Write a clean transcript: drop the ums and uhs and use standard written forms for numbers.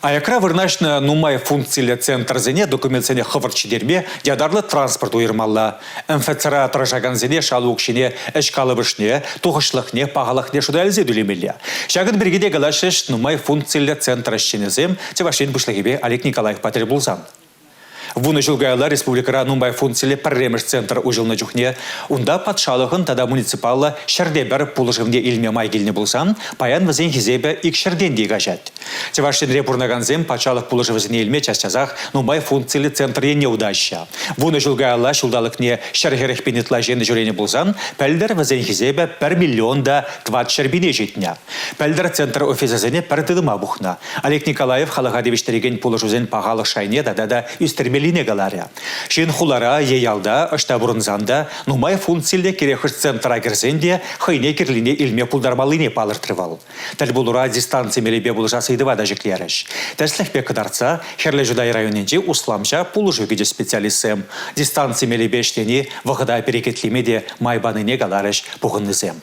Аякра вырнашна нумай функциялы центр зене документсене хывырчидерме ядарлы транспорт уйырмалла. МФЦРА тражаган зене шалуқшине эшкалыбышне, туғышлықне, пағалықне шудалзе дүлемелі. Шагын біргеде галашеш нумай функциялы центр ішченезем, тевашен бұшлығыбе Олег Николаев патер болзан. Вуны жылгайла республикара нумай функциялы парремеш центр ужылны жүхне, унда патшалығын тада муниципалла шардебер пулышывне илме майгеліне болсан, паян візен хизебе ик шарденде гажат. Тевашен репурнаганзем патшалық пулышывызіне илме частязақ нумай функциялы центр ене удаща. Вуны жылгайла шулдалықне шаргеріх пенетла жены жүрене болсан, пәлдер візен хизебе 1 миллионда 20 шарбине жетіне. Пәлдер центр офисізіне пәрділіма бұхна. Олег Николаев халығадевіштереген пулышывызен пағалық шайне да үстермеліне галаря. Шен хулара еялда, ыштабурынзанда, нумай функциялы керехыш центра керзенде хайне керлине илме пулдармалыне палыртырвал. Тәл булура дистанция мелебе булжасыйдыва да жеклереш. Тәсліхпе кыдарца, Херле Жудай районенде усламша пулыжугеде специалистсем. Дистанция мелебе штені вағыда перекетлемеде майбаныне галареш пуғыннызем.